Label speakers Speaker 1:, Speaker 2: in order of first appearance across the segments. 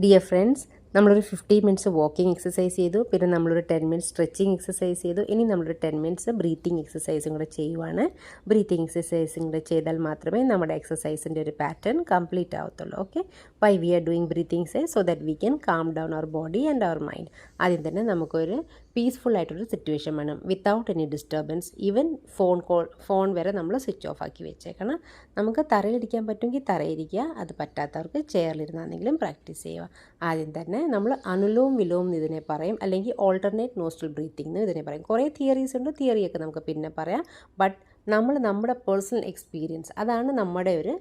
Speaker 1: Dear friends, നമ്മളൊരു 15 minutes walking exercise ചെയ്തു. പിന്നെ നമ്മളൊരു 10 മിനിറ്റ്സ് സ്ട്രെച്ചിങ് എക്സസൈസ് ചെയ്തു. ഇനി നമ്മളൊരു 10 മിനിറ്റ്സ് ബ്രീത്തിങ് എക്സസൈസും കൂടെ ചെയ്യുവാണ്. ബ്രീത്തിങ് എക്സസൈസും കൂടെ ചെയ്താൽ മാത്രമേ നമ്മുടെ എക്സസൈസിൻ്റെ ഒരു പാറ്റേൺ കംപ്ലീറ്റ് ആവത്തുള്ളൂ. Okay, why we are doing breathing exercise so that we can calm down our body and our mind. ആദ്യം തന്നെ നമുക്കൊരു പീസ്ഫുൾ ആയിട്ടൊരു സിറ്റുവേഷൻ വേണം, without any disturbance. Even phone വരെ നമ്മൾ സ്വിച്ച് ഓഫ് ആക്കി വെച്ചേക്കണം. നമുക്ക് തറയിലിരിക്കാൻ പറ്റുമെങ്കിൽ തറയിരിക്കുക, അത് പറ്റാത്തവർക്ക് ചെയറിലിരുന്നാണെങ്കിലും പ്രാക്ടീസ് ചെയ്യുക. ആദ്യം തന്നെ നമ്മൾ അനുലോം വിലോം ഇതിനെ പറയും, അല്ലെങ്കിൽ ഓൾട്ടർനേറ്റ് നോസ്ട്രൽ ബ്രീത്തിങ് എന്ന് ഇതിനെ പറയും. കുറേ തിയറീസ് ഉണ്ട്, തിയറിയൊക്കെ നമുക്ക് പിന്നെ പറയാം. ബട്ട് നമ്മുടെ പേഴ്സണൽ എക്സ്പീരിയൻസ്, അതാണ് നമ്മുടെ ഒരു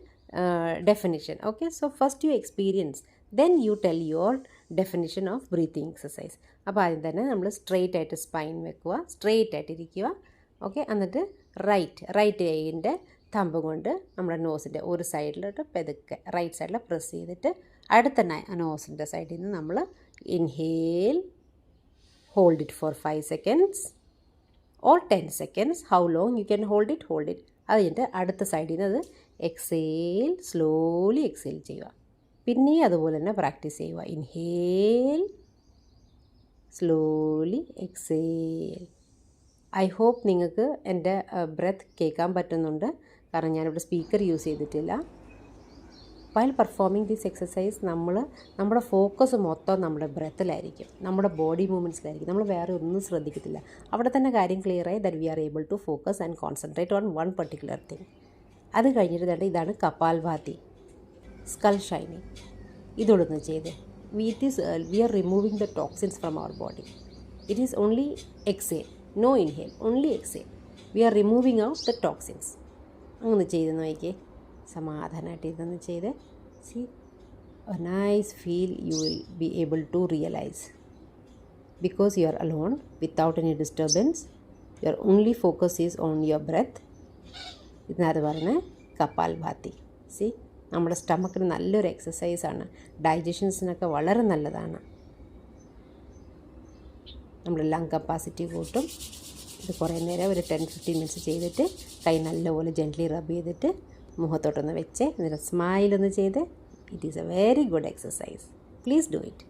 Speaker 1: definition. Okay, so first U experience, then you tell your definition of breathing exercise. അപ്പോൾ ആദ്യം തന്നെ നമ്മൾ സ്ട്രെയിറ്റ് ആയിട്ട് സ്പൈൻ വെക്കുക, സ്ട്രെയിറ്റ് ആയിട്ട് ഇരിക്കുക. ഓക്കെ, എന്നിട്ട് റൈറ്റ് കൈയിൻ്റെ തമ്പ് കൊണ്ട് നമ്മുടെ നോസിൻ്റെ ഒരു സൈഡിലോട്ട് പെതുക്കെ റൈറ്റ് സൈഡിൽ പ്രസ് ചെയ്തിട്ട് അടുത്ത നോസിൻ്റെ സൈഡിൽ നിന്ന് നമ്മൾ inhale, hold it for 5 seconds or 10 seconds. How long you can hold it. അത് കഴിഞ്ഞിട്ട് അടുത്ത സൈഡിൽ നിന്ന് അത് എക്സേൽ, സ്ലോലി എക്സേൽ ചെയ്യുക. പിന്നെ അതുപോലെ തന്നെ പ്രാക്ടീസ് ചെയ്യുക. Inhale, slowly exhale. I hope നിങ്ങൾക്ക് എൻ്റെ ബ്രെത്ത് കേൾക്കാൻ പറ്റുന്നുണ്ട്, കാരണം ഞാനിവിടെ സ്പീക്കർ യൂസ് ചെയ്തിട്ടില്ല. വൈൽ പെർഫോമിങ് ദിസ് എക്സസൈസ് നമ്മുടെ ഫോക്കസ് മൊത്തം നമ്മുടെ ബ്രെത്തിലായിരിക്കും, നമ്മുടെ ബോഡി മൂവ്മെൻറ്റ്സിലായിരിക്കും. നമ്മൾ വേറെ ഒന്നും ശ്രദ്ധിക്കത്തില്ല. അവിടെ തന്നെ കാര്യം ക്ലിയറായി that we are able to focus and concentrate on one particular thing. അത് കഴിഞ്ഞിട്ട് ഇതാണ് കപാൽഭാതി, സ്കൾ ഷൈനിങ്. ഇതൊന്ന് ചെയ്ത് we are removing the toxins from our body. It is only exhale, no inhale, only exhale. We are removing out the toxins. അങ്ങനെ ചെയ്ത് നോക്കിയേ, സമാധാനമായിട്ട് ഇതൊന്ന് ചെയ്ത് see a nice feel you will be able to realise. Because you are alone, without any disturbance, your only focus is on your breath. ഇതിനകത്ത് പറഞ്ഞ Kapalbhati. C, നമ്മുടെ സ്റ്റമക്കിന് നല്ലൊരു എക്സസൈസാണ്, ഡൈജഷൻസിനൊക്കെ വളരെ നല്ലതാണ്. നമ്മുടെ ലങ് കപ്പാസിറ്റി കൂട്ടും. ഇത് കുറേ നേരം ഒരു 10-15 മിനിറ്റ്സ് ചെയ്തിട്ട് കൈ നല്ലപോലെ ജെൻ്റ്ലി റബ് ചെയ്തിട്ട് മുഖത്തോട്ടൊന്ന് വെച്ച് എന്നിട്ട് സ്മൈലൊന്ന് ചെയ്ത്. It is A very good exercise. Please do it.